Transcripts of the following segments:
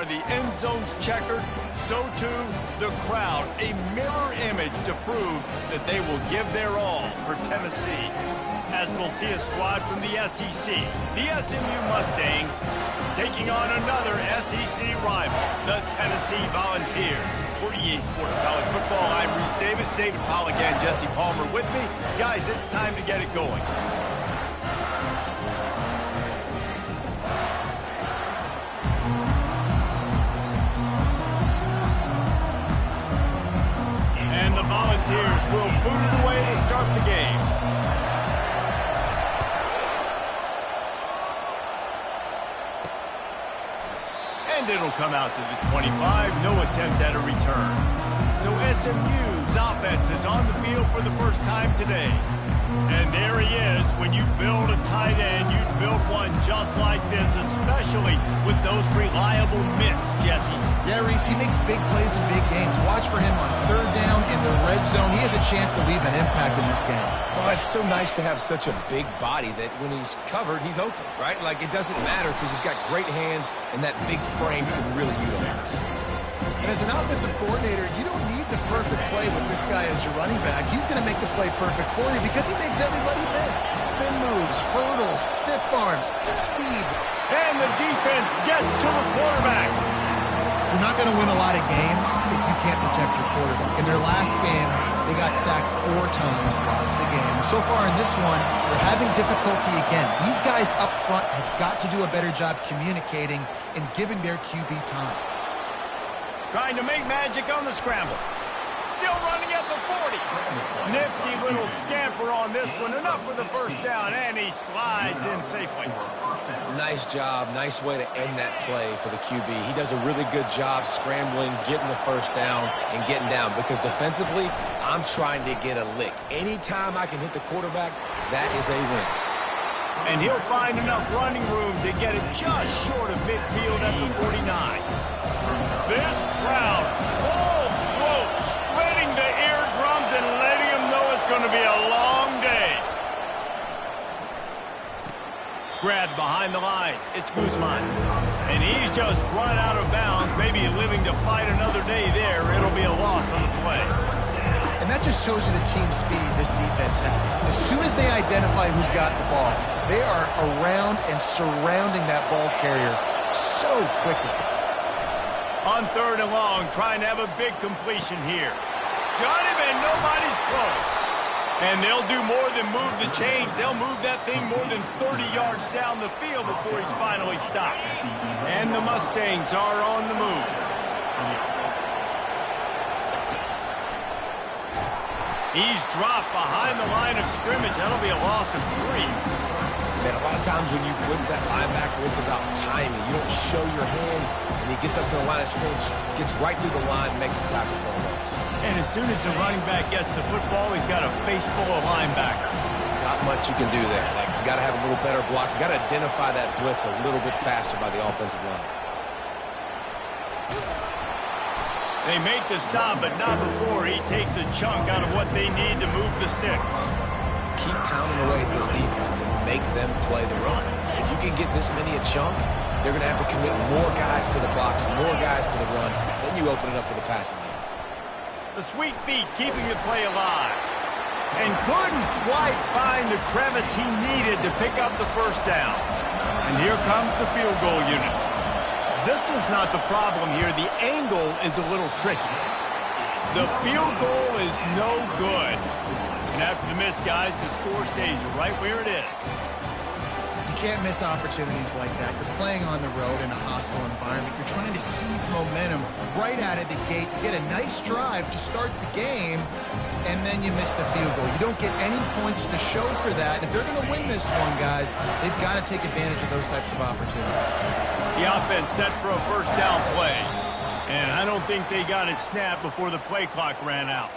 are the end zones checkered, so too the crowd, a mirror image to prove that they will give their all for Tennessee. As we'll see a squad from the SEC, the SMU Mustangs, taking on another SEC rival, the Tennessee Volunteers. For EA Sports College Football, I'm Reese Davis, David Pollack and Jesse Palmer with me. Guys, it's time to get it going. And the Volunteers will boot it away to start the game. And it'll come out to the 25, no attempt at a return. So SMU's offense is on the field for the first time today. And there he is. When you build a tight end, you build one just like this, especially with those reliable mitts, Jesse. Yeah, Reese, he makes big plays in big games. Watch for him on third down in the red zone. He has a chance to leave an impact in this game. Well, it's so nice to have such a big body that when he's covered, he's open, right? Like, it doesn't matter because he's got great hands and that big frame you can really utilize. And as an offensive coordinator, you don't need the perfect play with this guy as your running back. He's going to make the play perfect for you because he makes everybody miss. Spin moves, hurdles, stiff arms, speed. And the defense gets to the quarterback. You're not going to win a lot of games if you can't protect your quarterback. In their last game, they got sacked 4 times, lost the game. So far in this one, they're having difficulty again. These guys up front have got to do a better job communicating and giving their QB time. Trying to make magic on the scramble. Still running at the 40. Nifty little scamper on this one. Enough for the first down, and he slides in safely. Nice job. Nice way to end that play for the QB. He does a really good job scrambling, getting the first down, and getting down. Because defensively, I'm trying to get a lick. Anytime I can hit the quarterback, that is a win. And he'll find enough running room to get it just short of midfield at the 49. This crowd, full throat, spreading the eardrums and letting them know it's going to be a long day. Grabbed behind the line. It's Guzman. And he's just run out of bounds, maybe living to fight another day there. It'll be a loss on the play. And that just shows you the team speed this defense has. As soon as they identify who's got the ball, they are around and surrounding that ball carrier so quickly. On third and long, trying to have a big completion here. Got him, and nobody's close. And they'll do more than move the chains. They'll move that thing more than 30 yards down the field before he's finally stopped. And the Mustangs are on the move. He's dropped behind the line of scrimmage. That'll be a loss of 3. Man, a lot of times when you blitz that linebacker, it's about timing. You don't show your hand, and he gets up to the line of scrimmage, gets right through the line, makes the tackle for a loss. And as soon as the running back gets the football, he's got a face full of linebackers. Not much you can do there. Like, you got to have a little better block. You got to identify that blitz a little bit faster by the offensive line. They make the stop, but not before he takes a chunk out of what they need to move the sticks. Keep pounding away at this defense and make them play the run. If you can get this many a chunk, they're going to have to commit more guys to the box, more guys to the run. Then you open it up for the passing game. The sweet feet keeping the play alive. And couldn't quite find the crevice he needed to pick up the first down. And here comes the field goal unit. Distance not the problem here. The angle is a little tricky. The field goal is no good. And after the miss, guys, the score stays right where it is. You can't miss opportunities like that. You're playing on the road in a hostile environment. You're trying to seize momentum right out of the gate. You get a nice drive to start the game, and then you miss the field goal. You don't get any points to show for that. And if they're going to win this one, guys, they've got to take advantage of those types of opportunities. The offense set for a first down play. And I don't think they got it snapped before the play clock ran out.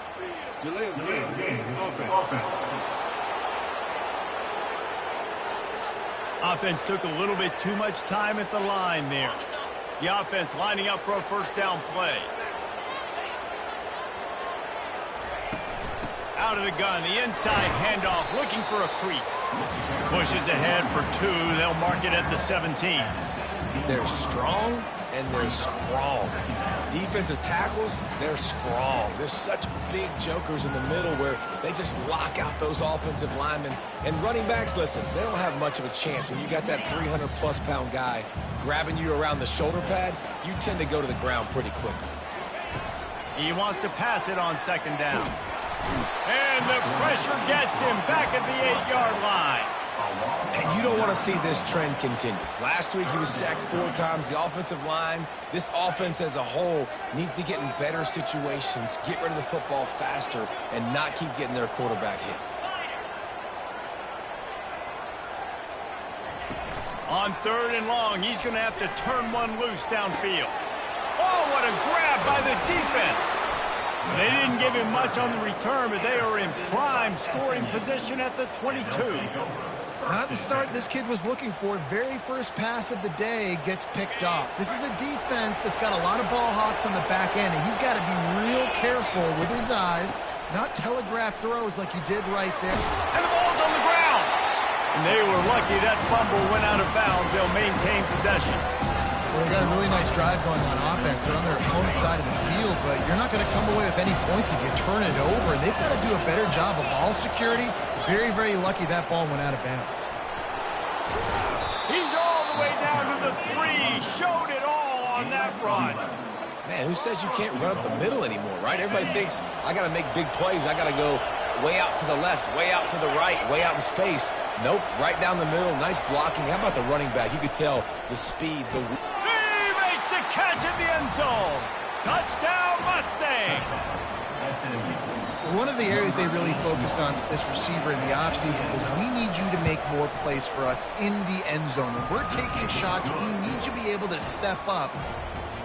Delay of game. Offense. Offense took a little bit too much time at the line there. The offense lining up for a first down play. Out of the gun, the inside handoff, looking for a crease. Pushes ahead for 2. They'll mark it at the 17. They're strong, and they're strong. Defensive tackles, they're strong. There's such big jokers in the middle where they just lock out those offensive linemen. And running backs, listen, they don't have much of a chance. When you got that 300-plus pound guy grabbing you around the shoulder pad, you tend to go to the ground pretty quickly. He wants to pass it on second down. And the pressure gets him back at the 8-yard line. And you don't want to see this trend continue. Last week he was sacked 4 times. The offensive line, this offense as a whole, needs to get in better situations, get rid of the football faster, and not keep getting their quarterback hit. On 3rd and long, he's going to have to turn one loose downfield. Oh, what a grab by the defense. They didn't give him much on the return, but they are in prime scoring position at the 22. Not the start this kid was looking for. Very first pass of the day gets picked off. This is a defense that's got a lot of ball hawks on the back end, and he's got to be real careful with his eyes, not telegraph throws like he did right there. And the ball's on the ground. And they were lucky that fumble went out of bounds. They'll maintain possession. Well, they got a really nice drive going on offense. They're on their opponent's side of the field, but you're not going to come away with any points if you turn it over. And they've got to do a better job of ball security. Very, very lucky that ball went out of bounds. He's all the way down to the 3. Showed it all on that run. Man, who says you can't run up the middle anymore, right? Everybody thinks, I got to make big plays. I got to go way out to the left, way out to the right, way out in space. Nope, right down the middle. Nice blocking. How about the running back? You could tell the speed, the... He makes the catch in the end zone. Touchdown, Mustangs. One of the areas they really focused on with this receiver in the offseason was we need you to make more plays for us in the end zone. When we're taking shots, we need you to be able to step up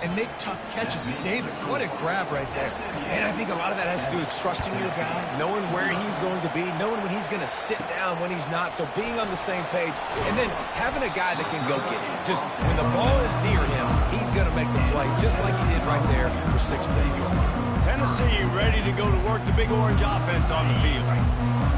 and make tough catches. And David, what a grab right there. And I think a lot of that has to do with trusting your guy, knowing where he's going to be, knowing when he's going to sit down, when he's not. So being on the same page, and then having a guy that can go get it. Just when the ball is near him, he's going to make the play, just like he did right there for 6 points. Tennessee ready to go to work the Big Orange offense on the field.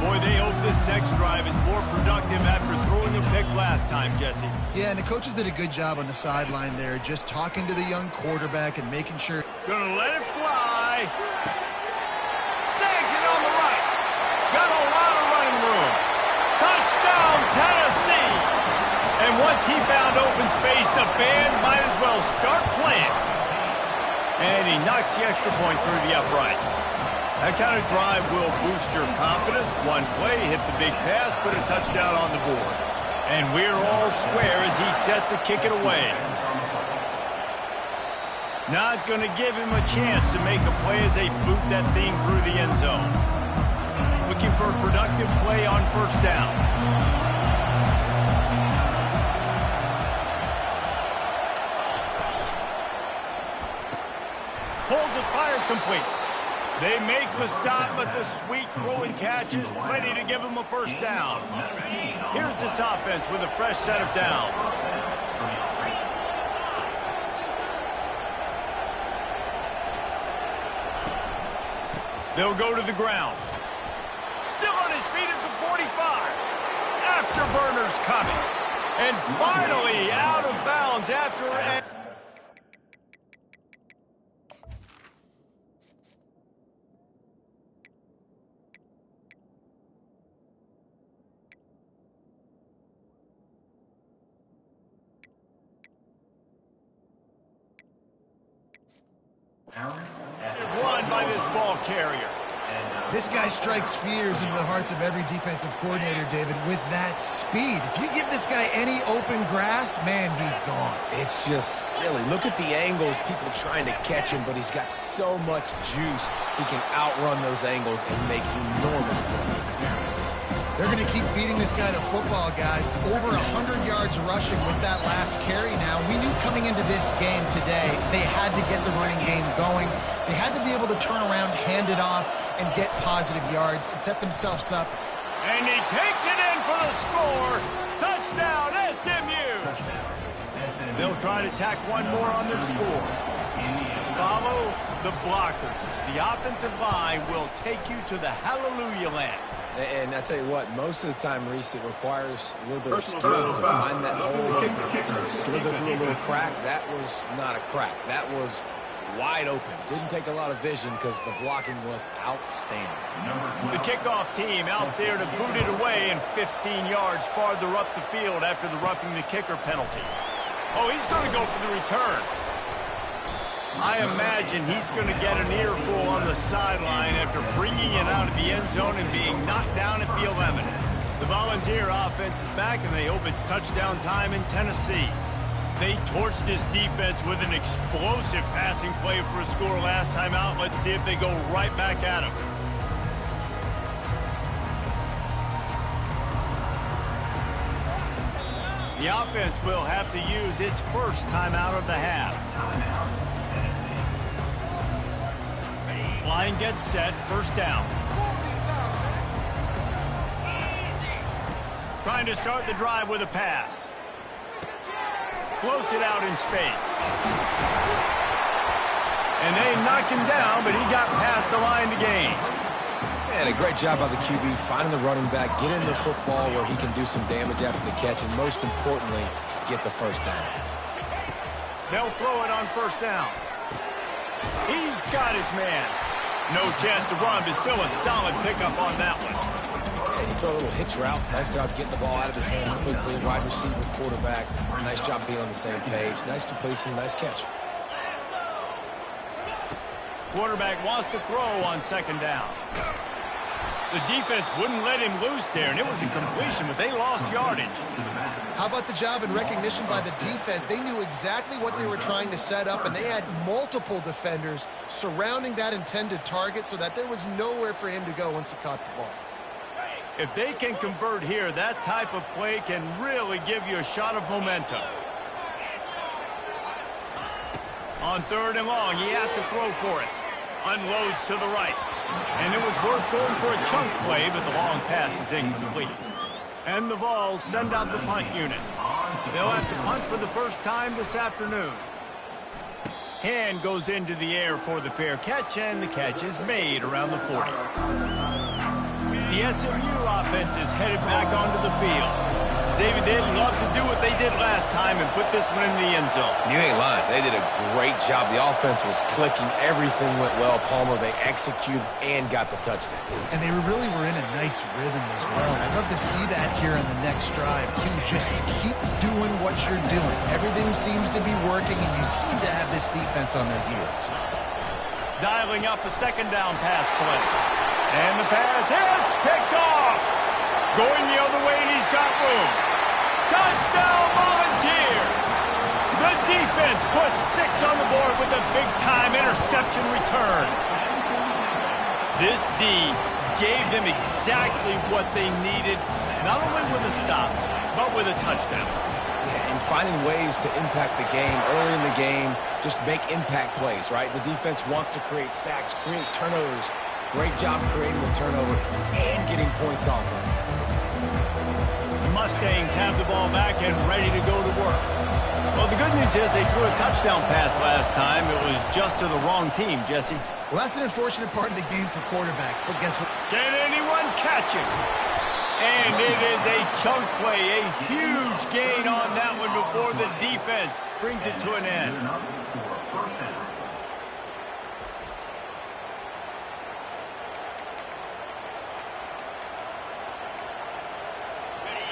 Boy, they hope this next drive is more productive after throwing a pick last time, Jesse. Yeah, and the coaches did a good job on the sideline there, just talking to the young quarterback and making sure. Gonna let it fly. Snags it on the right. Got a lot of running room. Touchdown, Tennessee. And once he found open space, the band might as well start playing. And he knocks the extra point through the uprights. That kind of drive will boost your confidence. One play, hit the big pass, put a touchdown on the board. And we're all square as he's set to kick it away. Not going to give him a chance to make a play as they boot that thing through the end zone. Looking for a productive play on first down. Pulls it fired complete. They make the stop, but the sweet throwing catch is ready to give them a first down. Here's this offense with a fresh set of downs. They'll go to the ground. Still on his feet at the 45. Afterburners coming. And finally out of bounds after... Run by this ball carrier. This guy strikes fears into the hearts of every defensive coordinator, David, with that speed. If you give this guy any open grass, man, he's gone. It's just silly. Look at the angles, people trying to catch him, but he's got so much juice. He can outrun those angles and make enormous plays. They're going to keep feeding this guy the football, guys. Over 100 yards rushing with that last carry now. We knew coming into this game today, they had to get the running game going. They had to be able to turn around, hand it off, and get positive yards and set themselves up. And he takes it in for the score. Touchdown, SMU. They'll try to tack one more on their score. Follow the blockers. The offensive line will take you to the hallelujah land. And I tell you what, most of the time, Reese, it requires a little bit of skill to find that hole, slither through a little crack. That was not a crack. That was wide open. Didn't take a lot of vision because the blocking was outstanding. The kickoff team out there to boot it away and 15 yards farther up the field after the roughing the kicker penalty. Oh, he's going to go for the return. I imagine he's going to get an earful on the sideline after bringing it out of the end zone and being knocked down at the 11. The Volunteer offense is back, and they hope it's touchdown time in Tennessee. They torched this defense with an explosive passing play for a score last time out. Let's see if they go right back at him. The offense will have to use its first timeout of the half. Line gets set, first down. Trying to start the drive with a pass. Floats it out in space. And they knocked him down, but he got past the line to gain. And a great job by the QB finding the running back, get in the football where he can do some damage after the catch, and most importantly, get the first down. They'll throw it on first down. He's got his man. No chance to run, but still a solid pickup on that one. And he threw a little hitch route. Nice job getting the ball out of his hands quickly. Wide receiver, quarterback. Nice job being on the same page. Nice completion, nice catch. Quarterback wants to throw on second down. The defense wouldn't let him loose there, and it was a completion, but they lost yardage. How about the job and recognition by the defense? They knew exactly what they were trying to set up, and they had multiple defenders surrounding that intended target so that there was nowhere for him to go once he caught the ball. If they can convert here, that type of play can really give you a shot of momentum. On third and long, he has to throw for it. Unloads to the right. And it was worth going for a chunk play, but the long pass is incomplete. And the Vols send out the punt unit. They'll have to punt for the first time this afternoon. Hand goes into the air for the fair catch, and the catch is made around the 40. The SMU offense is headed back onto the field. David, they'd love to do what they did last time and put this one in the end zone. You ain't lying. They did a great job. The offense was clicking. Everything went well, Palmer. They executed and got the touchdown. And they really were in a nice rhythm as well. I'd love to see that here on the next drive, too. Just keep doing what you're doing. Everything seems to be working, and you seem to have this defense on their heels. Dialing up a second down pass play. And the pass hits, picked off. Going the other way, and he's got room. Touchdown, Volunteers! The defense puts 6 on the board with a big-time interception return. This D gave them exactly what they needed, not only with a stop, but with a touchdown. Yeah, and finding ways to impact the game early in the game, just make impact plays, right? The defense wants to create sacks, create turnovers. Great job creating the turnover and getting points off of it. The Mustangs have the ball back and ready to go to work. Well, the good news is they threw a touchdown pass last time. It was just to the wrong team, Jesse. Well, that's an unfortunate part of the game for quarterbacks, but guess what? Can anyone catch it? And it is a chunk play, a huge gain on that one before the defense brings it to an end.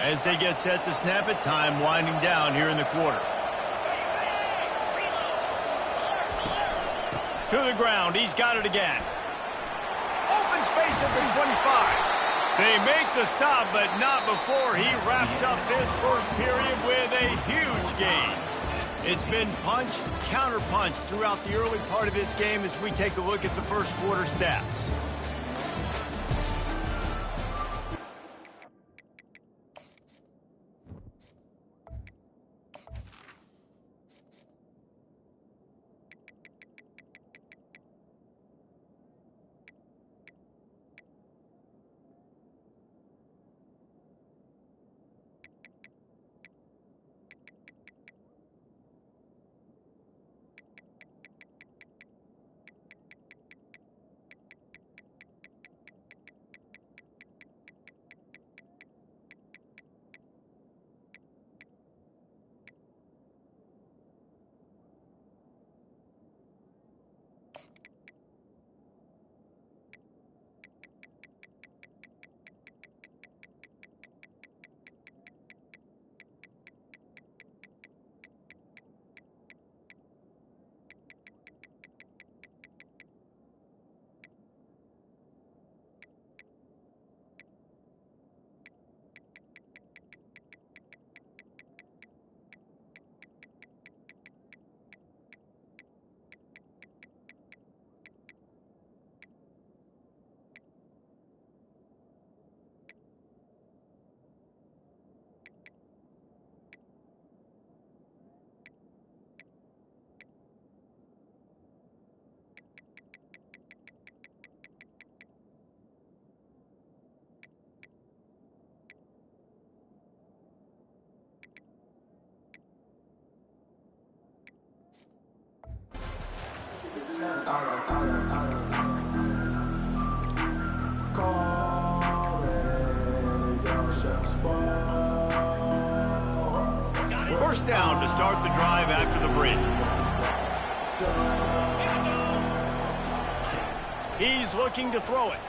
As they get set to snap it, time winding down here in the quarter. To the ground, he's got it again. Open space at the 25. They make the stop, but not before he wraps up this first period with a huge gain. It's been punch, counter-punch throughout the early part of this game as we take a look at the first quarter stats. First down to start the drive after the break. He's looking to throw it.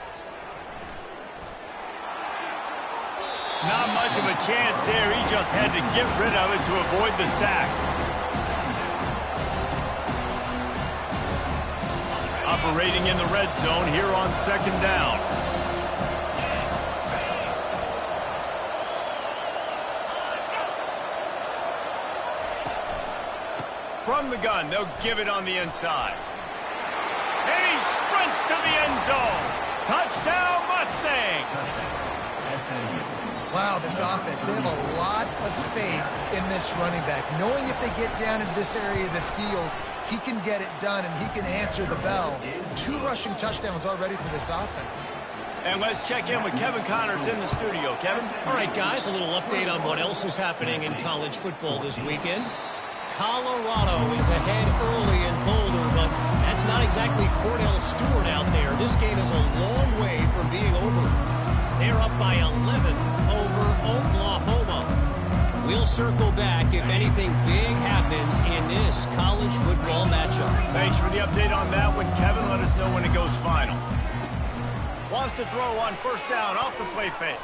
Not much of a chance there. He just had to get rid of it to avoid the sack. Operating in the red zone here on second down. From the gun, they'll give it on the inside. And he sprints to the end zone. Touchdown, Mustangs! Wow, this offense, they have a lot of faith in this running back. Knowing if they get down into this area of the field, he can get it done and he can answer the bell. 2 rushing touchdowns already for this offense. And let's check in with Kevin Connors in the studio. Kevin? All right, guys, a little update on what else is happening in college football this weekend. Colorado is ahead early in Boulder, but that's not exactly Cordell Stewart out there. This game is a long way from being over. They're up by 11 over Oklahoma. We'll circle back if anything big happens in this college football matchup. Thanks for the update on that one, Kevin. Let us know when it goes final. Wants to throw on first down off the play fake.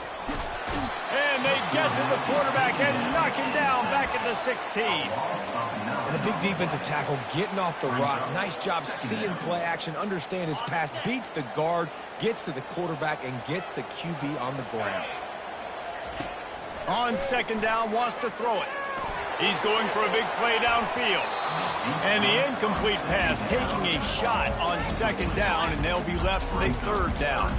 And they get to the quarterback and knock him down back at the 16. And the big defensive tackle getting off the rock. Nice job seeing play action, understand his pass, beats the guard, gets to the quarterback, and gets the QB on the ground. On second down, wants to throw it. He's going for a big play downfield. And the incomplete pass taking a shot on second down, and they'll be left with a third down.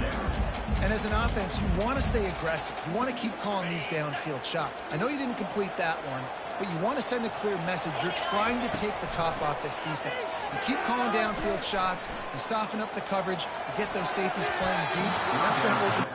And as an offense, you want to stay aggressive. You want to keep calling these downfield shots. I know you didn't complete that one, but you want to send a clear message. You're trying to take the top off this defense. You keep calling downfield shots. You soften up the coverage. You get those safeties playing deep. And that's going to open...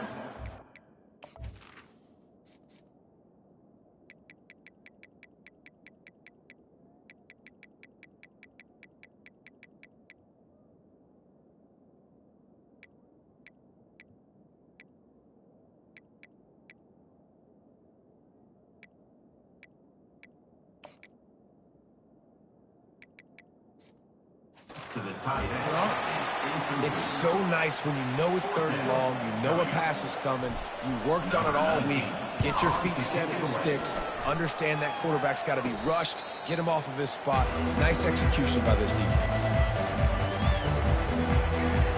It's so nice when you know it's third and long, you know a pass is coming, you worked on it all week, get your feet set at the sticks, understand that quarterback's got to be rushed, get him off of his spot. Nice execution by this defense.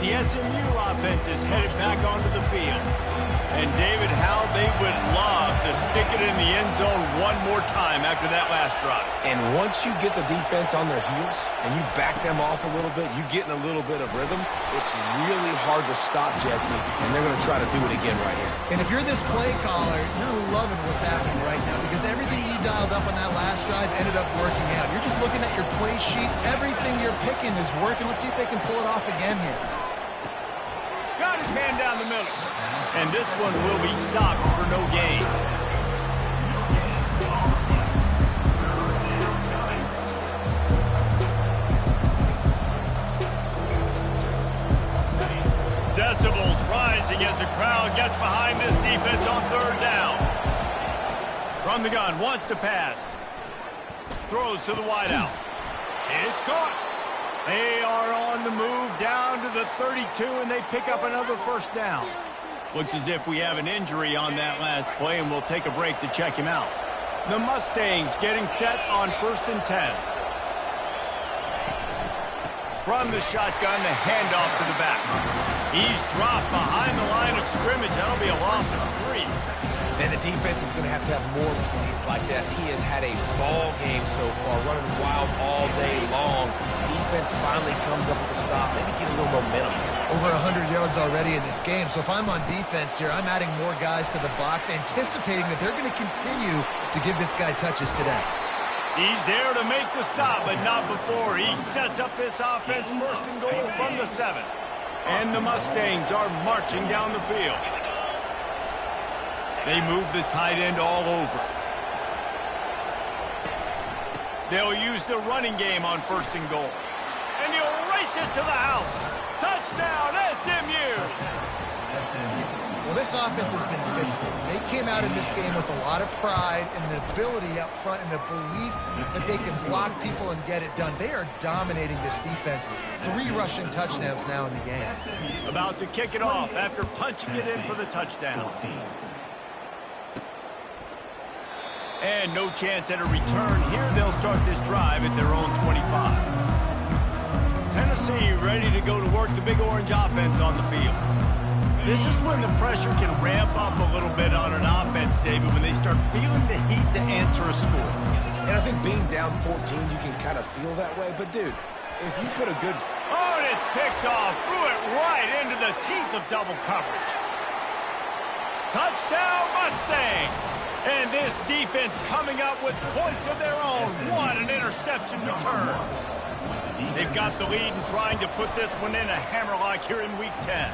The SMU offense is headed back onto the field. And David, how they would love to stick it in the end zone one more time after that last drive. And once you get the defense on their heels and you back them off a little bit, you get in a little bit of rhythm, it's really hard to stop, Jesse, and they're going to try to do it again right here. And if you're this play caller, you're loving what's happening right now because everything you dialed up on that last drive ended up working out. You're just looking at your play sheet. Everything you're picking is working. Let's see if they can pull it off again here. Got his man down the middle. And this one will be stopped for no gain. Decibels rising as the crowd gets behind this defense on third down. From the gun, wants to pass. Throws to the wideout. It's caught. They are on the move down to the 32, and they pick up another first down. Looks as if we have an injury on that last play, and we'll take a break to check him out. The Mustangs getting set on 1st and 10. From the shotgun, the handoff to the back. He's dropped behind the line of scrimmage. That'll be a loss of 3. And the defense is going to have more plays like that. He has had a ball game so far, running wild all day long. Defense finally comes up with a stop, maybe get a little momentum here. Over 100 yards already in this game. So if I'm on defense here, I'm adding more guys to the box, anticipating that they're going to continue to give this guy touches today. He's there to make the stop, but not before. He sets up this offense 1st and goal from the 7. And the Mustangs are marching down the field. They move the tight end all over. They'll use the running game on 1st and goal. And he'll race it to the house. Touchdown, SMU. Well, this offense has been physical. They came out in this game with a lot of pride and the ability up front and the belief that they can block people and get it done. They are dominating this defense. 3 rushing touchdowns now in the game. About to kick it off after punching it in for the touchdown. And no chance at a return here. They'll start this drive at their own 25. Tennessee ready to go to work the Big Orange offense on the field. This is when the pressure can ramp up a little bit on an offense, David, when they start feeling the heat to answer a score. And I think being down 14, you can kind of feel that way. But, dude, if you put a good... Oh, and it's picked off. Threw it right into the teeth of double coverage. Touchdown, Mustangs! And this defense coming up with points of their own. What an interception return. They've got the lead and trying to put this one in a hammerlock here in Week 10.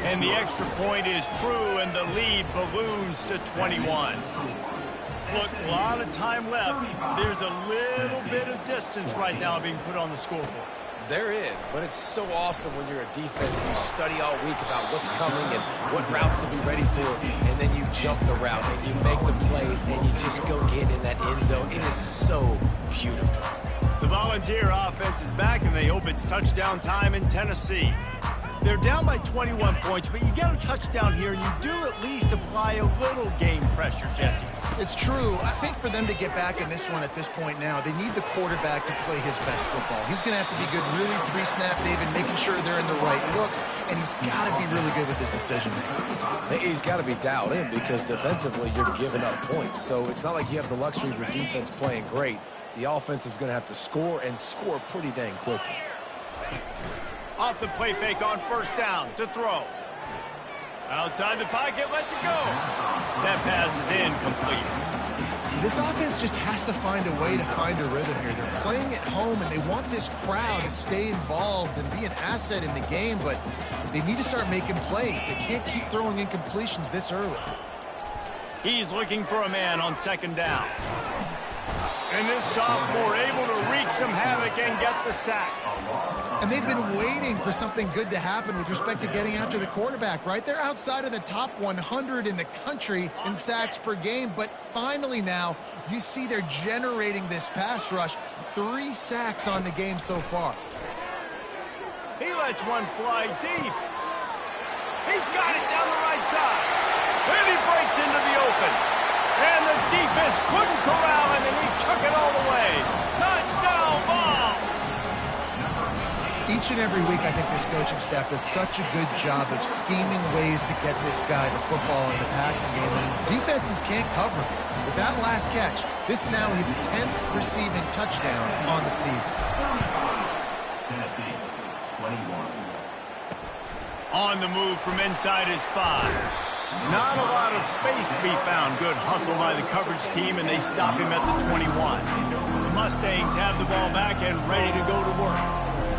And the extra point is true, and the lead balloons to 21. Look, a lot of time left. There's a little bit of distance right now being put on the scoreboard. There is, but it's so awesome when you're a defense and you study all week about what's coming and what routes to be ready for, and then you jump the route and you make the plays and you just go get in that end zone. It is so beautiful. The Volunteer offense is back, and they hope it's touchdown time in Tennessee. They're down by 21 points, but you get a touchdown here, and you do at least apply a little game pressure, Jesse. It's true. I think for them to get back in this one at this point now, they need the quarterback to play his best football. He's going to have to be good really pre-snap, David, making sure they're in the right looks, and he's got to be really good with his decision-making. He's got to be dialed in because defensively you're giving up points. So it's not like you have the luxury of your defense playing great. The offense is going to have to score and score pretty dang quickly. Off the play fake on first down to throw. Outside the pocket, lets it go. That pass is incomplete. This offense just has to find a way to find a rhythm here. They're playing at home, and they want this crowd to stay involved and be an asset in the game, but they need to start making plays. They can't keep throwing incompletions this early. He's looking for a man on second down. And this sophomore able to wreak some havoc and get the sack. And they've been waiting for something good to happen with respect to getting after the quarterback, right? They're outside of the top 100 in the country in sacks per game, but finally now you see they're generating this pass rush. 3 sacks on the game so far. He lets one fly deep. He's got it down the right side. And he breaks into the open. And the defense couldn't corral him, and he took it all the way. Touchdown ball! Each and every week, I think this coaching staff does such a good job of scheming ways to get this guy the football in the passing game, and defenses can't cover him. With that last catch, this is now his 10th receiving touchdown on the season. Tennessee, 21. On the move from inside his 5. Not a lot of space to be found. Good hustle by the coverage team, and they stop him at the 21. The Mustangs have the ball back and ready to go to work.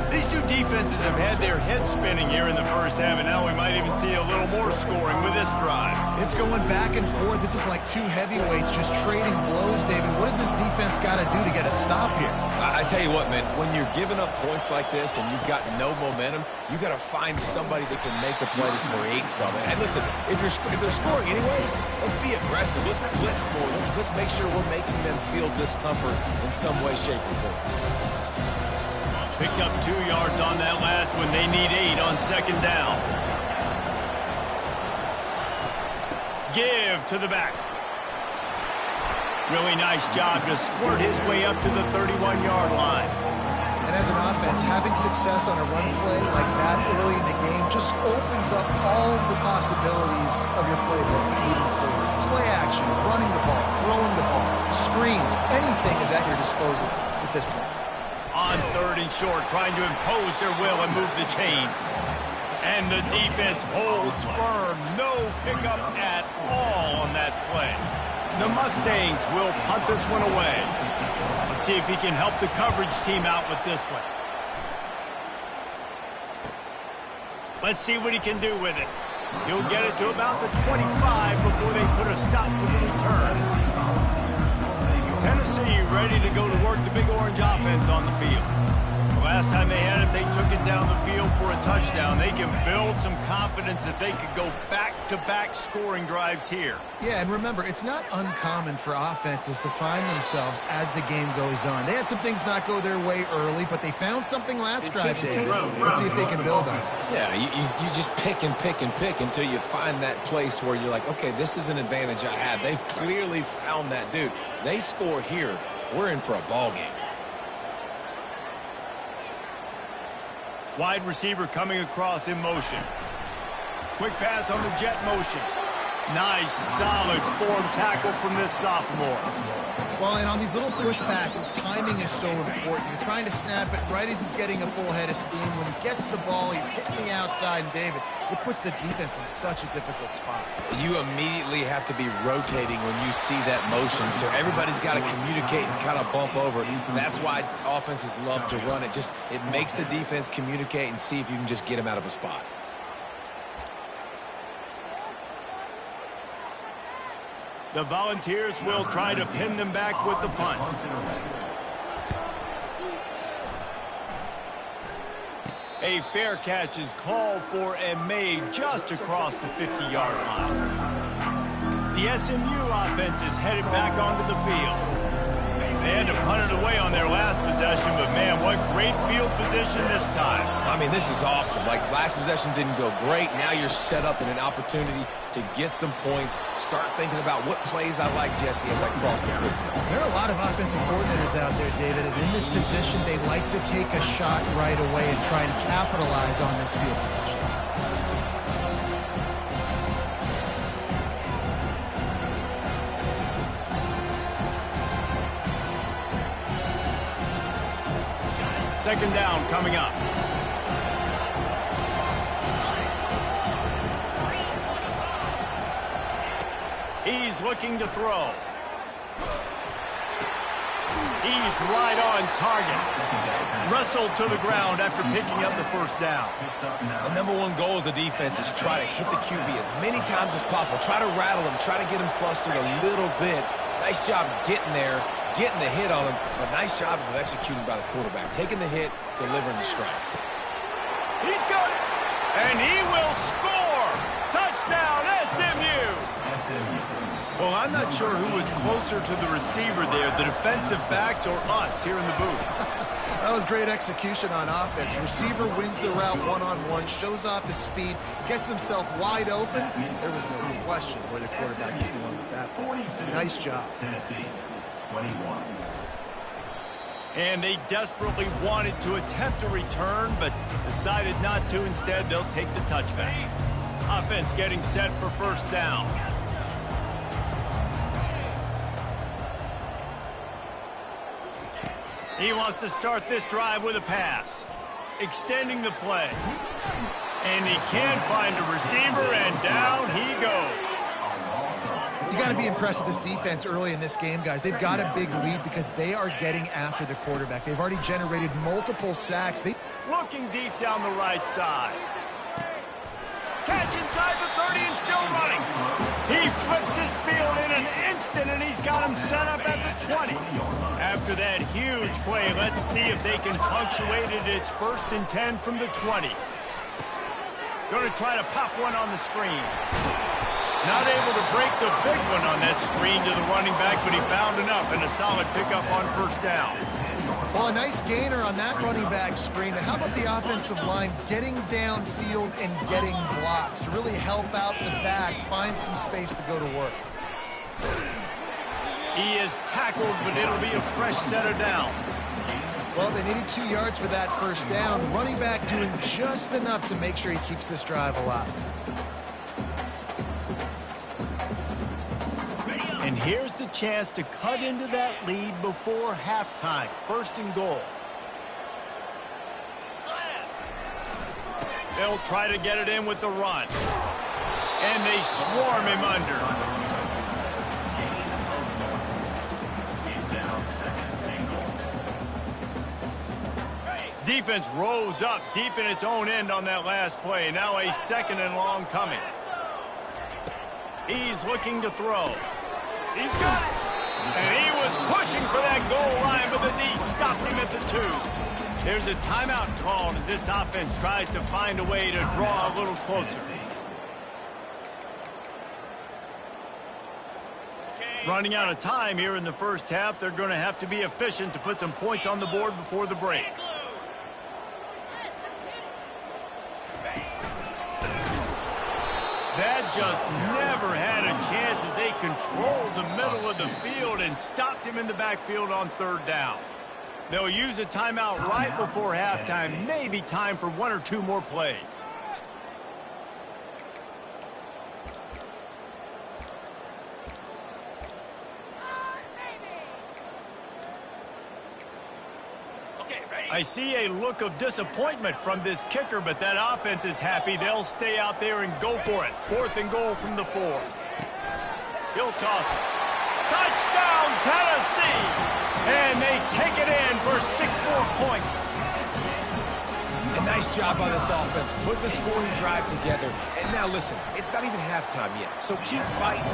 These two defenses have had their heads spinning here in the first half, and now we might even see a little more scoring with this drive. It's going back and forth. This is like 2 heavyweights just trading blows, David. What does this defense got to do to get a stop here? I tell you what, man, when you're giving up points like this and you've got no momentum, you got to find somebody that can make a play to create something. And listen, if they're scoring anyways, let's be aggressive. Let's blitz more. Let's make sure we're making them feel discomfort in some way, shape, or form. Picked up 2 yards on that last one. They need 8 on second down. Give to the back. Really nice job to squirt his way up to the 31-yard line. And as an offense, having success on a run play like that early in the game just opens up all the possibilities of your playbook moving forward. Play action, running the ball, throwing the ball, screens, anything is at your disposal at this point. On 3rd and short, trying to impose their will and move the chains. And the defense holds firm. No pickup at all on that play. The Mustangs will punt this one away. Let's see if he can help the coverage team out with this one. Let's see what he can do with it. He'll get it to about the 25 before they put a stop to the return. Tennessee ready to go to work the Big Orange offense on the field. The last time they had it, they took it down the field for a touchdown. They can build some confidence that they could go back-to-back scoring drives here. Yeah, and remember, it's not uncommon for offenses to find themselves as the game goes on. They had some things not go their way early, but they found something last drive, David. Let's see if they can build on it. Yeah, you just pick and pick and pick until you find that place where you're like, okay, this is an advantage I have. They clearly found that dude. They score here, we're in for a ball game. Wide receiver coming across in motion. Quick pass on the jet motion. Nice, solid form tackle from this sophomore. Well, and on these little push passes, timing is so important. You're trying to snap it right as he's getting a full head of steam. When he gets the ball, he's hitting the outside, and David, it puts the defense in such a difficult spot. You immediately have to be rotating when you see that motion, so everybody's got to communicate and kind of bump over. That's why offenses love to run it. It makes the defense communicate and see if you can just get him out of a spot. The Volunteers will try to pin them back with the punt. A fair catch is called for and made just across the 50-yard line. The SMU offense is headed back onto the field. They had to punt it away on their last possession, but man, what great field position this time. I mean, this is awesome. Like, last possession didn't go great. Now you're set up in an opportunity to get some points. Start thinking about what plays I like, Jesse, as I cross the 50. There are a lot of offensive coordinators out there, David, and in this position, they like to take a shot right away and try and capitalize on this field position. Second down coming up. He's looking to throw. He's right on target. Wrestled to the ground after picking up the first down. The number one goal as a defense is try to hit the QB as many times as possible. Try to rattle him. Try to get him flustered a little bit. Nice job getting there, getting the hit on him. But nice job of executing by the quarterback. Taking the hit, delivering the strike. He's got it. And he will score. Touchdown, SMU. Well, I'm not sure who was closer to the receiver there, the defensive backs or us here in the booth. That was great execution on offense. Receiver wins the route one-on-one, shows off his speed, gets himself wide open. There was no question where the quarterback was going with that ball. Nice job. Tennessee, 21. And they desperately wanted to attempt a return, but decided not to. Instead, they'll take the touchback. Offense getting set for first down. He wants to start this drive with a pass. Extending the play. And he can't find a receiver, and down he goes. You got to be impressed with this defense early in this game, guys. They've got a big lead because they are getting after the quarterback. They've already generated multiple sacks. Looking deep down the right side. Catch inside the 30 and still running. He flips his field in an instant, and he's got him set up at the 20. After that huge play, let's see if they can punctuate it. It's 1st and 10 from the 20. Going to try to pop one on the screen. Not able to break the big one on that screen to the running back, but he found enough and a solid pickup on first down. Well, a nice gainer on that running back screen. How about the offensive line getting downfield and getting blocks to really help out the back, find some space to go to work? He is tackled, but it'll be a fresh set of downs. Well, they needed 2 yards for that first down. The running back doing just enough to make sure he keeps this drive alive. And here's the chance to cut into that lead before halftime. 1st and goal. They'll try to get it in with the run. And they swarm him under. Defense rose up deep in its own end on that last play. Now a 2nd and long coming. He's looking to throw. He's got it. And he was pushing for that goal line, but the D stopped him at the 2. There's a timeout called as this offense tries to find a way to draw a little closer. Running out of time here in the first half, they're going to have to be efficient to put some points on the board before the break. That just never had a chance as they controlled the middle of the field and stopped him in the backfield on third down. They'll use a timeout right before halftime, maybe time for one or two more plays. I see a look of disappointment from this kicker, but that offense is happy. They'll stay out there and go for it. 4th and goal from the 4. He'll toss it. Touchdown, Tennessee! And they take it in for 6 more points. A nice job on this offense. Put the scoring drive together. And now listen, it's not even halftime yet. So keep fighting.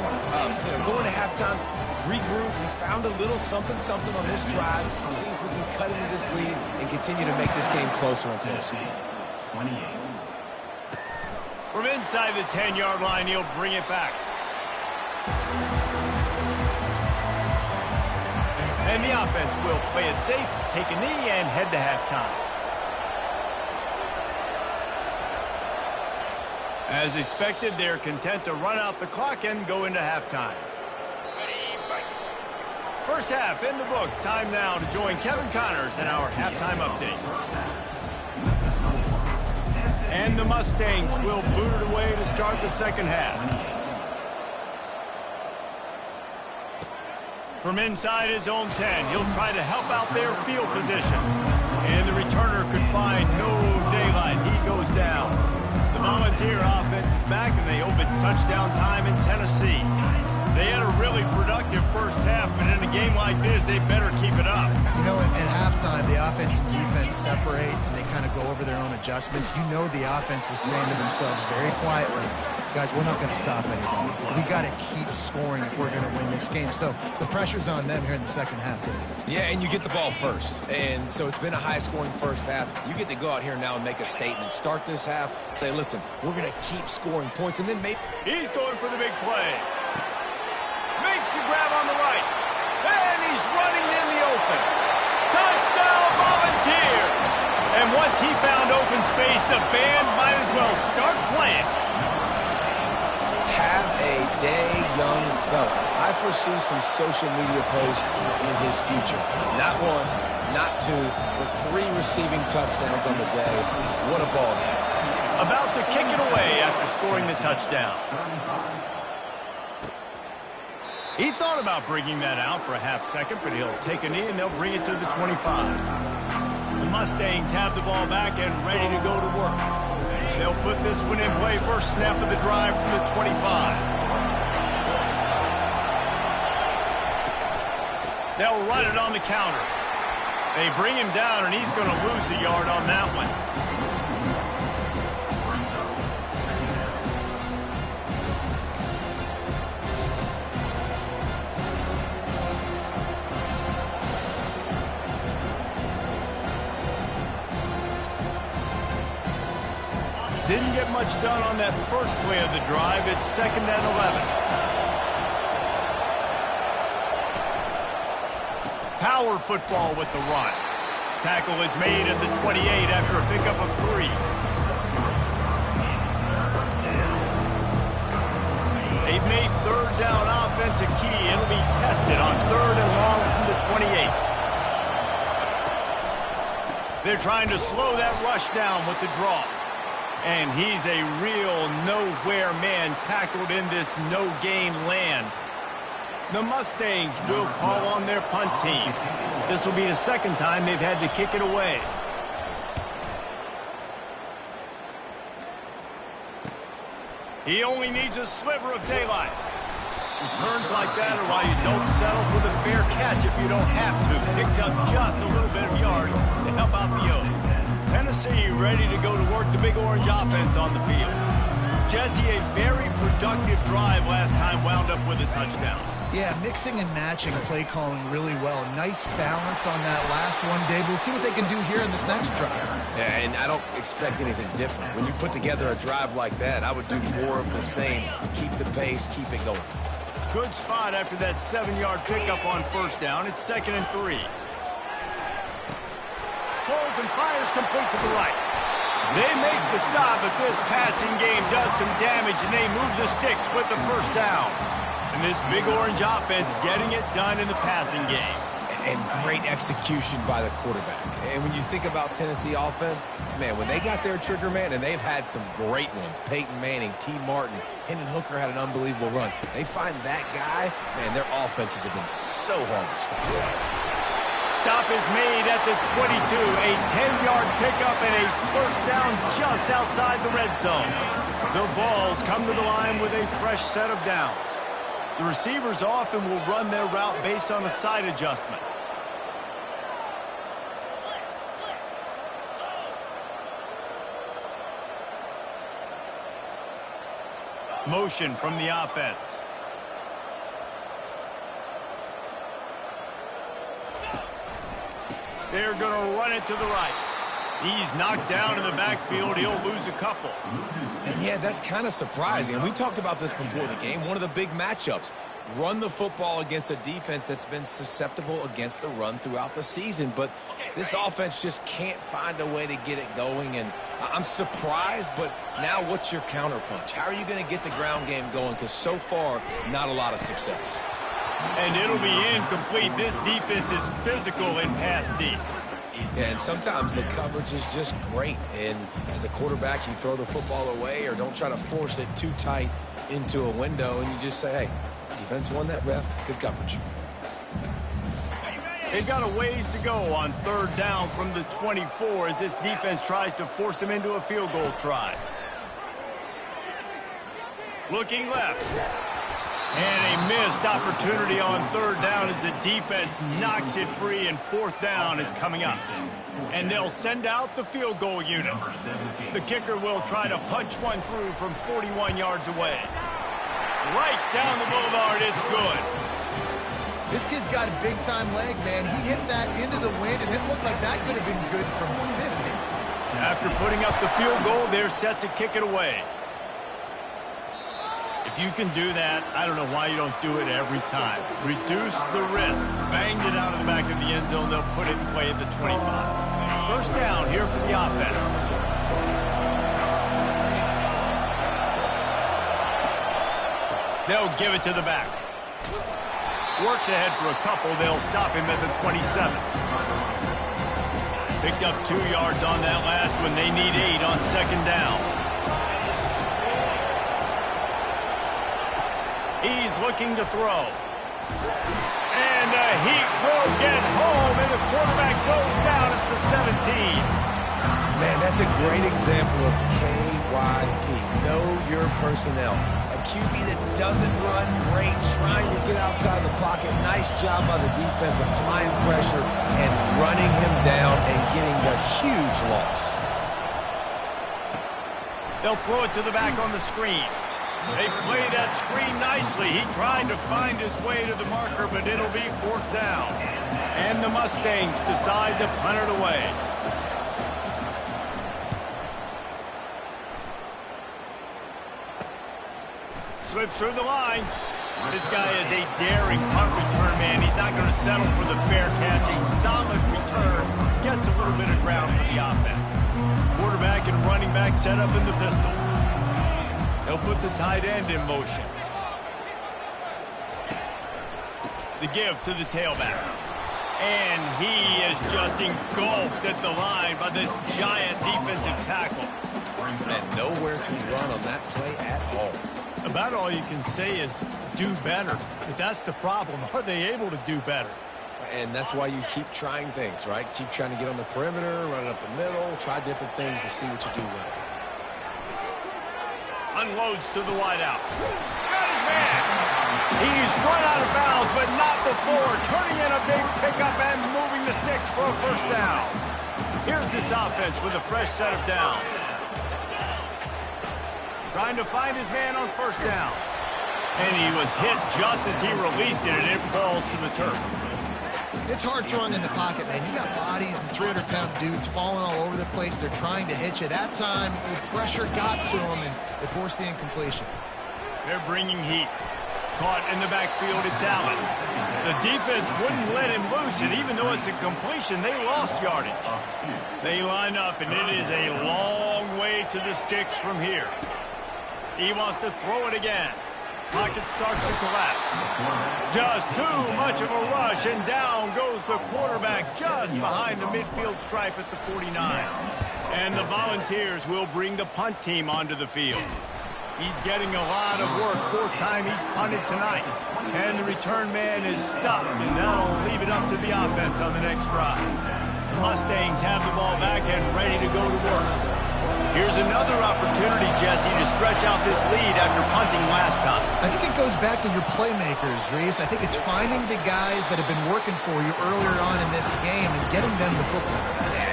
Going to halftime, regroup. We found a little something on this drive. See if we can cut into this lead and continue to make this game closer and closer. 28. From inside the 10-yard line, he'll bring it back. And the offense will play it safe, take a knee, and head to halftime. As expected, they're content to run out the clock and go into halftime. First half in the books. Time now to join Kevin Connors in our halftime update. And the Mustangs will boot it away to start the second half. From inside his own 10, he'll try to help out their field position. And the returner could find no daylight. He goes down. The Volunteer offense is back, and they hope it's touchdown time in Tennessee. They had a really productive first half, but in a game like this, they better keep it up. You know, at halftime, the offense and defense separate, and they kind of go over their own adjustments. You know the offense was saying to themselves very quietly, guys, we're not going to stop anybody. We got to keep scoring if we're going to win this game. So the pressure's on them here in the second half. Yeah, and you get the ball first. And so it's been a high-scoring first half. You get to go out here now and make a statement. Start this half, say, listen, we're going to keep scoring points, and then maybe... He's going for the big play. Makes the grab on the right. And he's running in the open. Touchdown, Volunteer! And once he found open space, the band might as well start playing. Have a day, young fella. I foresee some social media posts in his future. Not one, not two, but 3 receiving touchdowns on the day. What a ball game. About to kick it away after scoring the touchdown. He thought about bringing that out for a half second, but he'll take a knee and they'll bring it to the 25. The Mustangs have the ball back and ready to go to work. They'll put this one in play first snap of the drive from the 25. They'll run it on the counter. They bring him down, and he's going to lose a yard on that one. Didn't get much done on that first play of the drive. It's 2nd and 11. Power football with the run. Tackle is made at the 28 after a pickup of 3. They've made third down offense a key. It'll be tested on 3rd and long from the 28. They're trying to slow that rush down with the draw. And he's a real nowhere man tackled in this no-gain land. The Mustangs will call on their punt team. This will be the 2nd time they've had to kick it away. He only needs a sliver of daylight. Returns like that are why you don't settle for the fair catch if you don't have to. Picks up just a little bit of yards to help out the O's. Tennessee ready to go to work the Big Orange offense on the field. Jesse, a very productive drive last time wound up with a touchdown. Yeah, mixing and matching play calling really well. Nice balance on that last one, Dave. We'll see what they can do here in this next drive. Yeah, and I don't expect anything different. When you put together a drive like that, I would do more of the same. Keep the pace, keep it going. Good spot after that 7-yard pickup on first down. It's 2nd and 3. Pulls and fires complete to the right. They make the stop, but this passing game does some damage, and they move the sticks with the first down. And this Big Orange offense getting it done in the passing game. And great execution by the quarterback. And when you think about Tennessee offense, man, when they got their trigger man, and they've had some great ones, Peyton Manning, T. Martin, Hendon Hooker had an unbelievable run. They find that guy, man, their offenses have been so hard to stop. Stop is made at the 22. A 10-yard pickup and a first down just outside the red zone. The Vols come to the line with a fresh set of downs. The receivers often will run their route based on a side adjustment. Motion from the offense. They're going to run it to the right. He's knocked down in the backfield. He'll lose a couple. And yeah, that's kind of surprising. And we talked about this before the game. One of the big matchups. Run the football against a defense that's been susceptible against the run throughout the season. But this offense just can't find a way to get it going. And I'm surprised, but now what's your counterpunch? How are you going to get the ground game going? Because so far, not a lot of success. And it'll be incomplete. This defense is physical in pass deep. Yeah, and sometimes the coverage is just great. And as a quarterback, you throw the football away or don't try to force it too tight into a window, and you just say, hey, defense won that rep. Good coverage. They've got a ways to go on 3rd down from the 24 as this defense tries to force them into a field goal try. Looking left. And a missed opportunity on 3rd down as the defense knocks it free, and 4th down is coming up. And they'll send out the field goal unit. The kicker will try to punch one through from 41 yards away. Right down the boulevard, it's good. This kid's got a big-time leg, man. He hit that into the wind, and it looked like that could have been good from 50. After putting up the field goal, they're set to kick it away. If you can do that, I don't know why you don't do it every time. Reduce the risk. Banged it out of the back of the end zone. They'll put it in play at the 25. First down here for the offense. They'll give it to the back. Works ahead for a couple. They'll stop him at the 27. Picked up 2 yards on that last one. They need 8 on 2nd down. He's looking to throw. And the heat will get home, and the quarterback goes down at the 17. Man, that's a great example of KYP. Know your personnel. A QB that doesn't run great, trying to get outside the pocket. Nice job by the defense applying pressure and running him down and getting the huge loss. They'll throw it to the back on the screen. They play that screen nicely. He tried to find his way to the marker, but it'll be 4th down. And the Mustangs decide to punt it away. Slips through the line. This guy is a daring punt return man. He's not going to settle for the fair catch. A solid return. Gets a little bit of ground for the offense. Quarterback and running back set up in the pistol. They'll put the tight end in motion. The give to the tailback. And he is just engulfed at the line by this giant defensive tackle. And nowhere to run on that play at all. About all you can say is do better. But that's the problem. Are they able to do better? And that's why you keep trying things, right? Keep trying to get on the perimeter, run it up the middle, try different things to see what you do well. Unloads to the wideout. Got his man. He's run out of bounds, but not before. Turning in a big pickup and moving the sticks for a first down. Here's this offense with a fresh set of downs. Trying to find his man on first down. And he was hit just as he released it, and it falls to the turf. It's hard throwing in the pocket, man. You got bodies and 300-pound dudes falling all over the place. They're trying to hit you. That time, the pressure got to them, and it forced the incompletion. They're bringing heat. Caught in the backfield, it's Allen. The defense wouldn't let him loose, and even though it's a completion, they lost yardage. They line up, and it is a long way to the sticks from here. He wants to throw it again. Pocket starts to collapse. Just too much of a rush, and down goes the quarterback just behind the midfield stripe at the 49. And the Volunteers will bring the punt team onto the field. He's getting a lot of work. Fourth time he's punted tonight. And the return man is stopped, and that'll leave it up to the offense on the next drive. The Mustangs have the ball back and ready to go to work. Here's another opportunity, Jesse, to stretch out this lead after punting last time. I think it goes back to your playmakers, Reese. I think it's finding the guys that have been working for you earlier on in this game and getting them the football.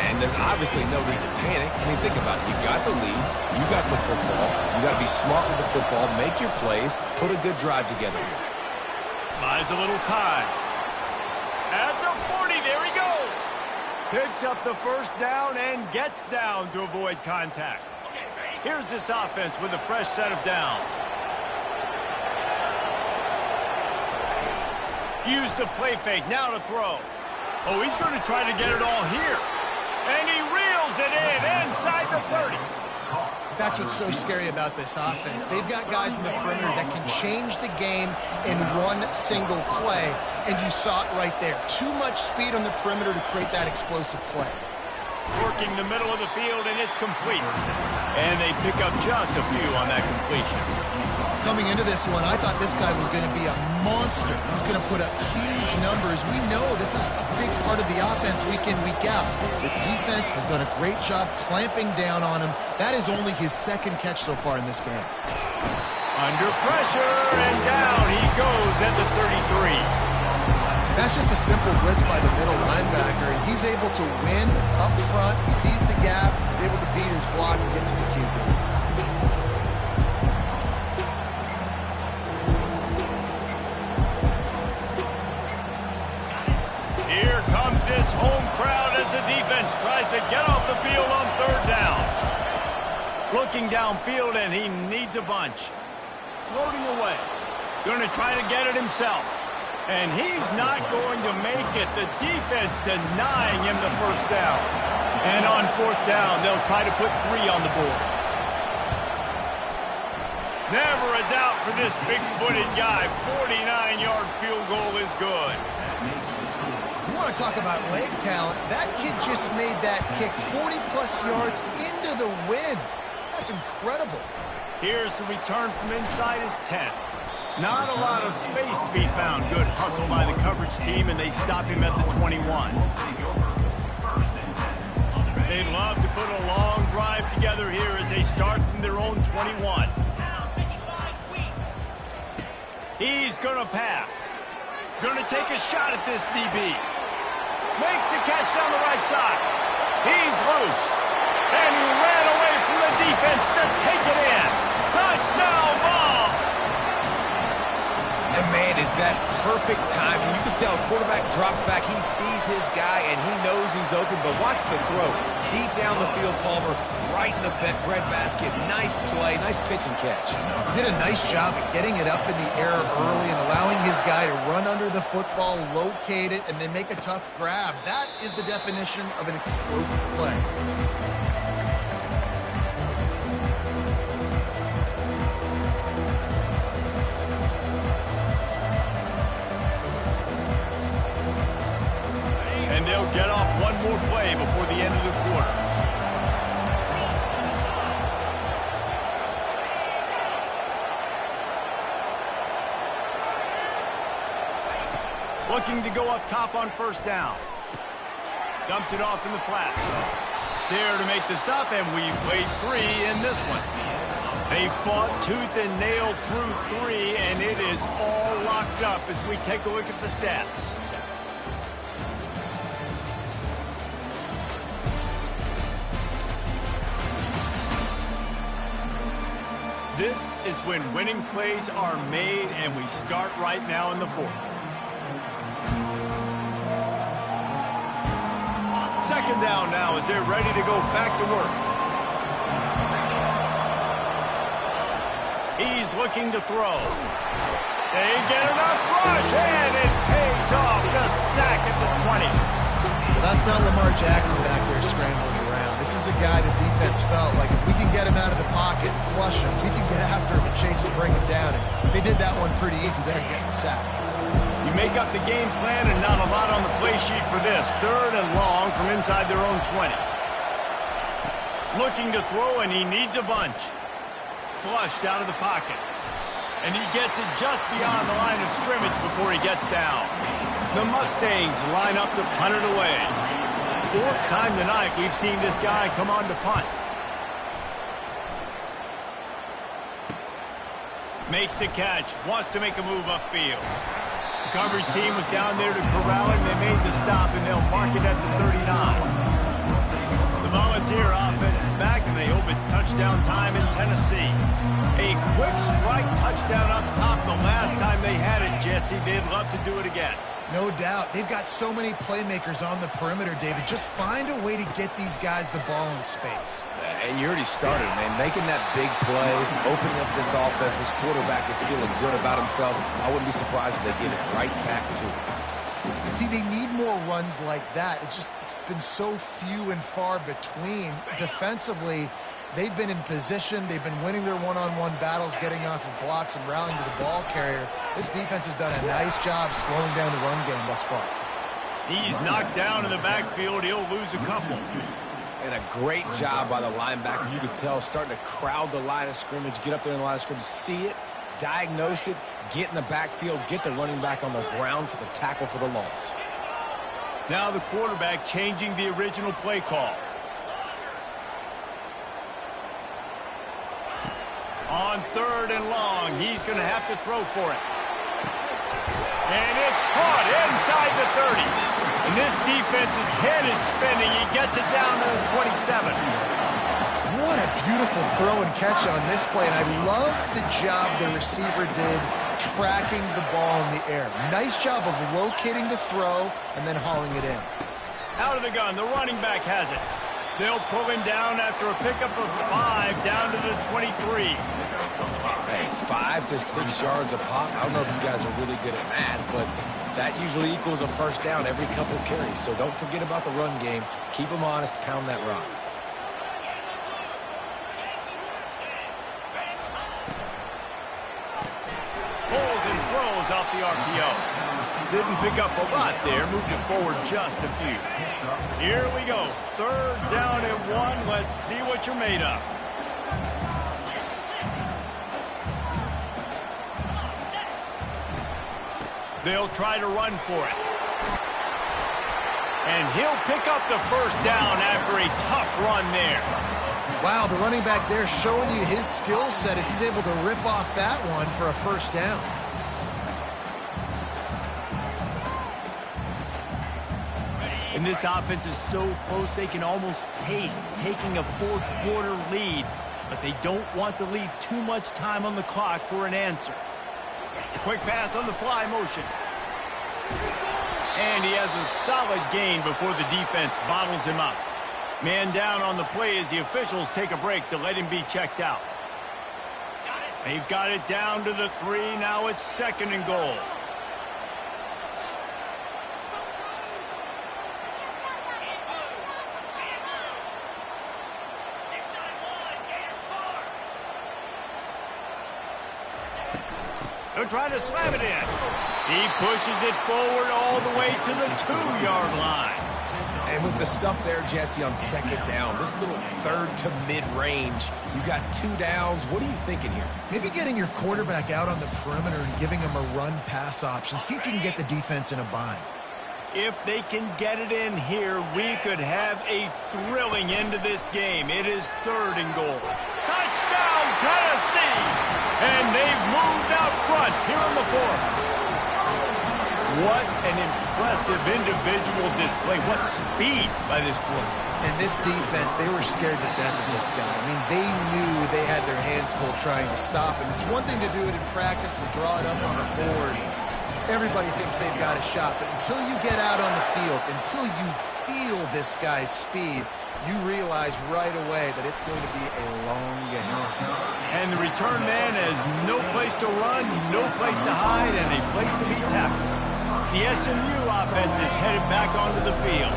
And there's obviously no need to panic. I mean, think about it. You got the lead. You got the football. You got to be smart with the football, make your plays, put a good drive together here. Buys a little time. At the 40, there he goes. Picks up the first down and gets down to avoid contact. Here's this offense with a fresh set of downs. Use the play fake, now to throw. Oh, he's going to try to get it all here. And he reels it in inside the 30. That's what's so scary about this offense. They've got guys in the perimeter that can change the game in one single play, and you saw it right there. Too much speed on the perimeter to create that explosive play. Working the middle of the field, and it's complete. And they pick up just a few on that completion. Coming into this one, I thought this guy was going to be a monster. He was going to put up huge numbers. We know this is a big part of the offense week in, week out. The defense has done a great job clamping down on him. That is only his second catch so far in this game. Under pressure, and down he goes at the 33. That's just a simple blitz by the middle linebacker, and he's able to win up front. He sees the gap. He's able to beat his block and get to the QB. Here comes this home crowd as the defense tries to get off the field on third down. Looking downfield, and he needs a bunch. Floating away. Going to try to get it himself. And he's not going to make it. The defense denying him the first down. And on fourth down, they'll try to put 3 on the board. Never a doubt for this big-footed guy. 49-yard field goal is good. You want to talk about leg talent? That kid just made that kick 40-plus yards into the wind. That's incredible. Here's the return from inside his 10. Not a lot of space to be found. Good hustle by the coverage team, and they stop him at the 21. They'd love to put a long drive together here as they start from their own 21. He's going to pass. Going to take a shot at this DB. Makes the catch down the right side. He's loose. And he ran away from the defense to take it in. Touchdown ball. And, man, is that perfect timing. You can tell quarterback drops back. He sees his guy, and he knows he's open. But watch the throw. Deep down the field, Palmer, right in the breadbasket. Nice play, nice pitch and catch. He did a nice job of getting it up in the air early and allowing his guy to run under the football, locate it, and then make a tough grab. That is the definition of an explosive play. And they'll get off one more play before the end of the quarter. Looking to go up top on first down. Dumps it off in the flat. There to make the stop, and we've played 3 in this one. They fought tooth and nail through 3, and it is all locked up as we take a look at the stats. This is when winning plays are made, and we start right now in the fourth. Second down now as they're ready to go back to work. He's looking to throw. They get enough rush, and it pays off. The sack at the 20. Well, that's not Lamar Jackson back there scrambling around. This is a guy the defense felt like if we can get him out of the pocket and flush him, we can get after him and chase him, bring him down. And they did that one pretty easy there, getting the sack. You make up the game plan and not a lot on the play sheet for this. Third and long from inside their own 20. Looking to throw, and he needs a bunch. Flushed out of the pocket. And he gets it just beyond the line of scrimmage before he gets down. The Mustangs line up to punt it away. Fourth time tonight we've seen this guy come on to punt. Makes the catch. Wants to make a move upfield. The coverage team was down there to corral him. They made the stop, and they'll mark it at the 39. The Volunteer offense is back, and they hope it's touchdown time in Tennessee. A quick strike touchdown up top the last time they had it, Jesse. They'd love to do it again. No doubt. They've got so many playmakers on the perimeter, David. Just find a way to get these guys the ball in space. And you already started, man. Making that big play, opening up this offense. This quarterback is feeling good about himself. I wouldn't be surprised if they give it right back to him. See, they need more runs like that. It's been so few and far between. Defensively, they've been in position. They've been winning their one-on-one battles, getting off of blocks and rallying to the ball carrier. This defense has done a nice job slowing down the run game thus far. He's knocked down in the backfield. He'll lose a couple. And a great job by the linebacker. You could tell starting to crowd the line of scrimmage, get up there in the line of scrimmage, see it, diagnose it, get in the backfield, get the running back on the ground for the tackle for the loss. Now the quarterback changing the original play call. On third and long, he's going to have to throw for it. And it's caught inside the 30. And this defense's head is spinning. He gets it down to the 27. What a beautiful throw and catch on this play. And I love the job the receiver did tracking the ball in the air. Nice job of locating the throw and then hauling it in. Out of the gun, the running back has it. They'll pull him down after a pickup of 5 down to the 23. Hey, 5 to 6 yards a pop. I don't know if you guys are really good at math, but that usually equals a first down every couple carries. So don't forget about the run game. Keep them honest. Pound that rock. Pulls and throws off the RPO. Didn't pick up a lot there. Moved it forward just a few. Here we go. Third down and 1. Let's see what you're made of. They'll try to run for it. And he'll pick up the first down after a tough run there. Wow, the running back there showing you his skill set as he's able to rip off that one for a first down. And this offense is so close they can almost taste taking a fourth-quarter lead, but they don't want to leave too much time on the clock for an answer. Quick pass on the fly motion. And he has a solid gain before the defense bottles him up. Man down on the play as the officials take a break to let him be checked out. They've got it down to the 3. Now it's 2nd and goal. They're trying to slam it in. He pushes it forward all the way to the 2-yard line. And with the stuff there, Jesse, on 2nd down, this little third to mid-range, you got 2 downs. What are you thinking here? Maybe getting your quarterback out on the perimeter and giving him a run-pass option. See if you can get the defense in a bind. If they can get it in here, we could have a thrilling end to this game. It is 3rd and goal. Touchdown, Tennessee! And they've moved out front here in the 4th. What an impressive individual display. What speed by this quarterback. And this defense, they were scared to death of this guy. I mean, they knew they had their hands invincible trying to stop him. It's one thing to do it in practice and draw it up on the board. Everybody thinks they've got a shot, but until you get out on the field, until you feel this guy's speed, you realize right away that it's going to be a long game. And the return man has no place to run, no place to hide, and a place to be tackled. The SMU offense is headed back onto the field.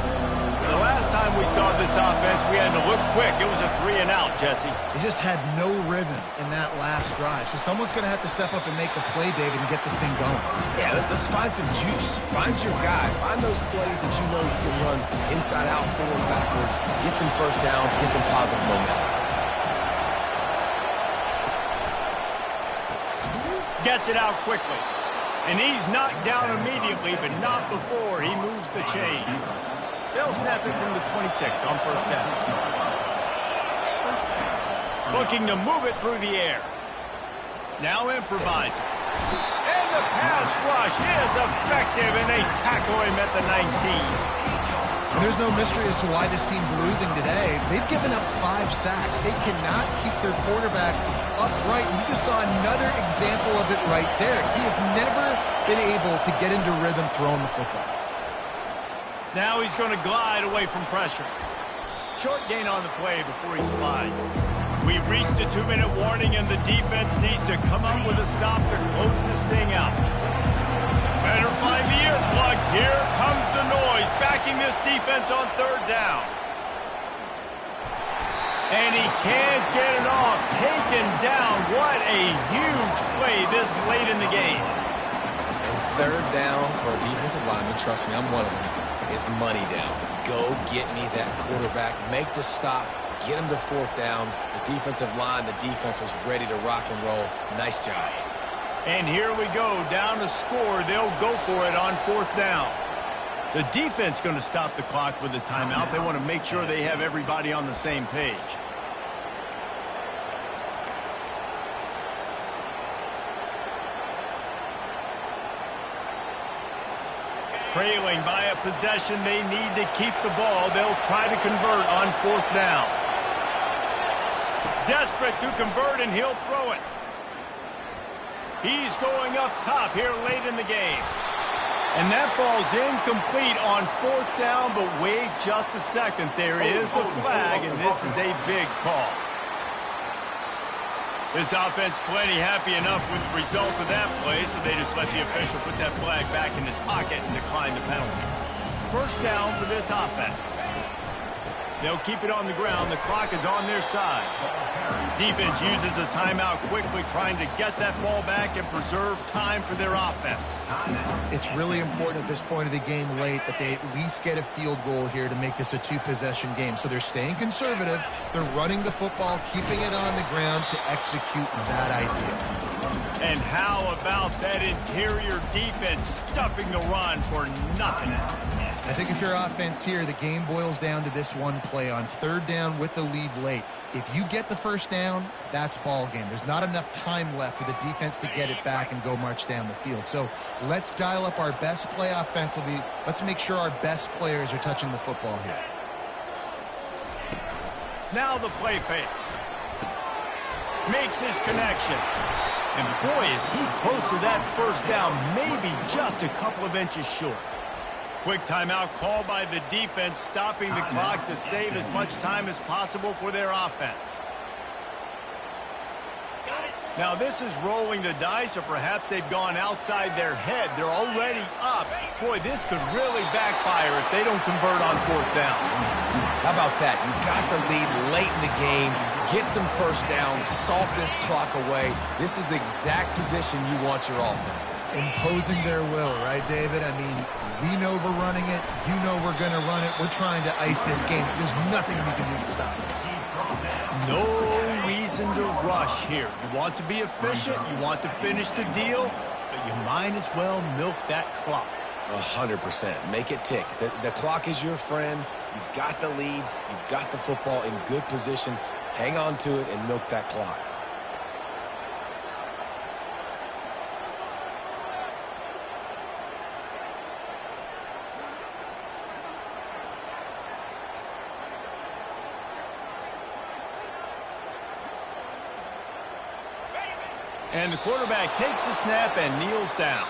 The last time we saw this offense, we had to look quick. It was a 3-and-out, Jesse. They just had no rhythm in that last drive. So someone's going to have to step up and make a play, David, and get this thing going. Yeah, let's find some juice. Find your guy. Find those plays that you know you can run inside out, forward, backwards. Get some first downs. Get some positive momentum. Gets it out quickly. And he's knocked down immediately, but not before he moves the chains. They'll snap it from the 26 on first down. Looking to move it through the air. Now improvising. And the pass rush is effective, and they tackle him at the 19. And there's no mystery as to why this team's losing today. They've given up 5 sacks. They cannot keep their quarterback upright. And you just saw another example of it right there. He has never been able to get into rhythm throwing the football. Now he's going to glide away from pressure. Short gain on the play before he slides. We've reached a 2-minute warning, and the defense needs to come up with a stop to close this thing out. Better find the earplugs. Here comes the noise, backing this defense on third down. And he can't get it off. Taken down. What a huge play this late in the game. And third down for a defensive lineman, trust me, I'm one of them, is money down. Go get me that quarterback. Make the stop. Get him to fourth down. The defensive line, the defense was ready to rock and roll. Nice job. And here we go. Down to score. They'll go for it on fourth down. The defense going to stop the clock with a timeout. They want to make sure they have everybody on the same page. Trailing by a possession, they need to keep the ball. They'll try to convert on fourth down. Desperate to convert, and he'll throw it. He's going up top here late in the game. And that ball's incomplete on fourth down, but wait just a second. There is a flag, and this is a big call. This offense plenty happy enough with the result of that play, so they just let the official put that flag back in his pocket and decline the penalty. First down for this offense. They'll keep it on the ground. The clock is on their side. Defense uses a timeout quickly, trying to get that ball back and preserve time for their offense. It's really important at this point of the game late that they at least get a field goal here to make this a 2-possession game. So they're staying conservative. They're running the football, keeping it on the ground to execute that idea. And how about that interior defense stuffing the run for nothing? I think if you're offense here, the game boils down to this one play on third down with the lead late. If you get the first down, that's ball game. There's not enough time left for the defense to get it back and go march down the field. So let's dial up our best play offensively. Let's make sure our best players are touching the football here. Now the play fake. Makes his connection. And boy, is he close to that first down, maybe just a couple of inches short. Quick timeout called by the defense, stopping the clock to save as much time as possible for their offense. Now this is rolling the dice, or perhaps they've gone outside their head. They're already up. Boy, this could really backfire if they don't convert on fourth down. How about that? You got the lead late in the game. Get some first downs. Salt this clock away. This is the exact position you want your offense in. Imposing their will, right, David? I mean, we know we're running it. You know we're going to run it. We're trying to ice this game. There's nothing we can do to stop it. No reason to rush here. You want to be efficient. You want to finish the deal. But you might as well milk that clock. 100%. Make it tick. The clock is your friend. You've got the lead. You've got the football in good position. Hang on to it and milk that clock. And the quarterback takes the snap and kneels down.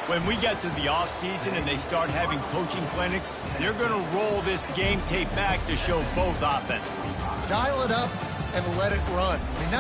When we get to the offseason and they start having coaching clinics, they're going to roll this game tape back to show both offenses. Dial it up and let it run. I mean, that's